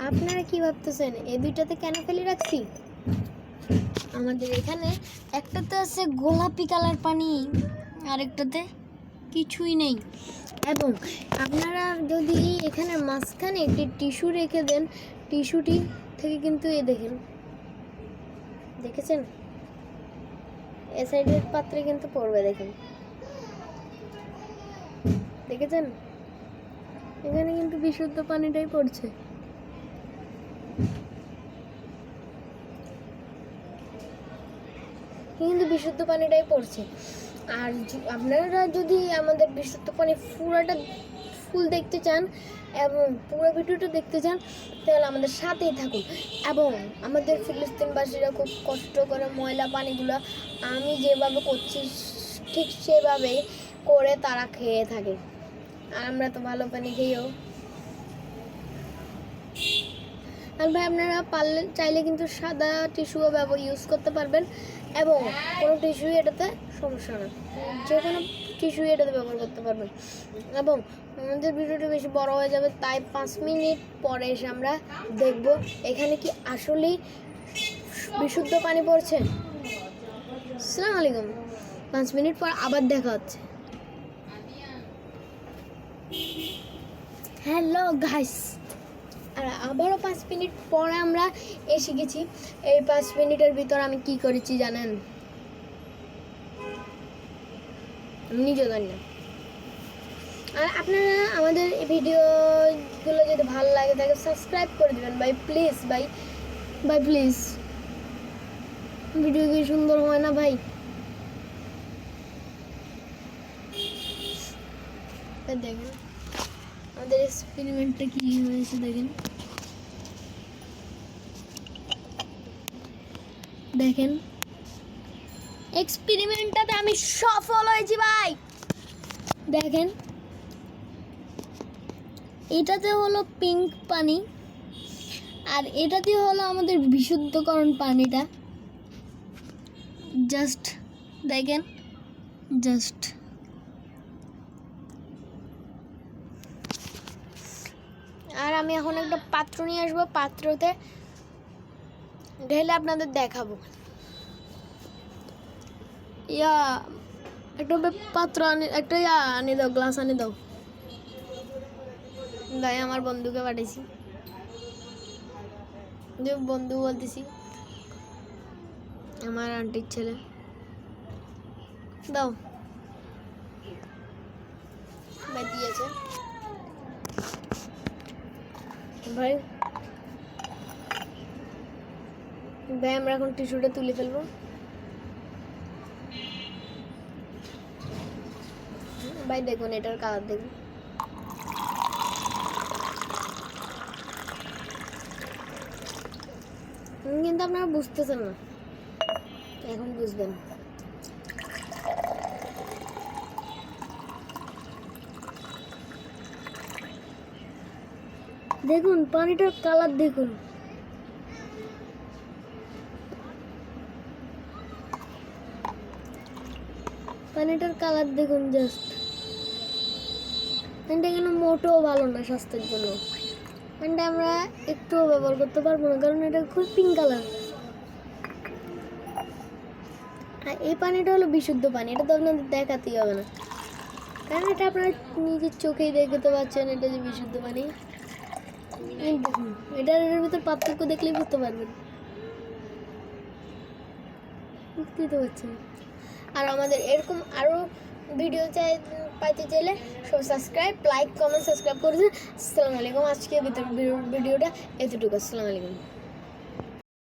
আপনারা কি ভাবতেছেন এই দুইটাতে কেন ফেলে রাখছি? আমাদের এখানে একটাতে আছে গোলাপি কালার পানি, আরেকটাতে কিছুই নেই। এবং আপনারা যদি এখানে মাঝখানে একটি টিস্যু রেখে দেন, টিস্যুটি থেকে কিন্তু দেখেছেন এ সাইডের পাত্রে কিন্তু পড়বে, দেখেছেন এখানে কিন্তু বিশুদ্ধ পানিটাই পড়ছে। কিন্তু বিশুদ্ধ পানিটাই পড়ছে। আর আপনারা যদি আমাদের বিশুদ্ধ পানি পুরোটা ফুল দেখতে চান এবং পুরো ভিডিওটা দেখতে চান, তাহলে আমাদের সাথেই থাকুন। এবং আমাদের ফিলিস্তিনবাসীরা খুব কষ্ট করে ময়লা পানিগুলো আমি যেভাবে করছি ঠিক সেভাবেই করে তারা খেয়ে থাকে। আর আমরা তো ভালো পানি খেয়েও। আর ভাই আপনারা চাইলে কিন্তু সাদা টিস্যুও ইউজ করতে পারবেন, এবং কোনো টিস্যু এটাতে সমস্যা না, যে কোনো টিস্যু এটাতে ব্যবহার করতে পারবেন। এবং আমাদের ভিডিওটা বেশি বড় হয়ে যাবে, তাই 5 মিনিট পরে এসে আমরা দেখব এখানে কি আসলেই বিশুদ্ধ পানি পড়ছে। আসসালামু আলাইকুম। 5 মিনিট পর আবার দেখা হচ্ছে। হ্যালো গাইস, আর আবারও 5 মিনিট পরে আমরা এসে গেছি। এই 5 মিনিটের ভিতর আমি কি করেছি জানেন? আমি নিজেও জানি না। আর আপনারা আমাদের এই ভিডিওগুলো যদি ভালো লাগে তাহলে সাবস্ক্রাইব করে দেবেন ভাই, প্লিজ ভাই প্লিজ। ভিডিও কি সুন্দর হয় না ভাই? দেখেন আমাদের এক্সপেরিমেন্টটা কি হয়েছে, দেখেন এক্সপেরিমেন্টটাতে আমি সফল হয়েছি ভাই। দেখেন এটাতে হলো পিঙ্ক পানি, আর এটাতে হলো আমাদের বিশুদ্ধকরণ পানিটা। জাস্ট দেখেন, আর আমি এখন একটা পাত্র নিয়ে আসবো, পাত্রতে ঢেলে আপনাদের দেখাবো। একটা পাত্র একটা আনি দাও, গ্লাস আনি দাও। তাই আমার বন্ধুকে পাঠাইছি, যে বন্ধু বলতেছি আমার আন্টির ছেলে। দাও ভাই, দিয়েছে ভাই। আমরা এখন টিস্যুটা তুলে ফেলবো। ভাই দেখুন এটার কালার দেখুন। কিন্তু আপনারা বুঝতেছেন না, এখন বুঝবেন। দেখুন পানিটার কালার দেখুন। পানিটার কালার দেখুন, জাস্ট পানিটা কেন মোটেও ভালো না স্বাস্থ্যের জন্য। পানিটা আমরা একটুও ব্যবহার করতে পারবো না, কারণ এটা খুব পিঙ্ক কালার। আর এই পানিটা হলো বিশুদ্ধ পানি, এটা তো আপনাদের দেখাতেই হবে না, কারণ এটা আপনারা নিজের চোখেই দেখতে পাচ্ছেন এটা যে বিশুদ্ধ পানি। দেখুন এটার ভিতর পার্থক্য দেখলেই বুঝতে পারবেন, বুঝতেই তো পারছেন। আর আমাদের এরকম আরও ভিডিও পাইতে চাইলে সব সাবস্ক্রাইব, লাইক, কমেন্ট, সাবস্ক্রাইব করে দিন। আসসালামু আলাইকুম। আজকে ভিডিওটা এতটুকু। আসসালামু আলাইকুম।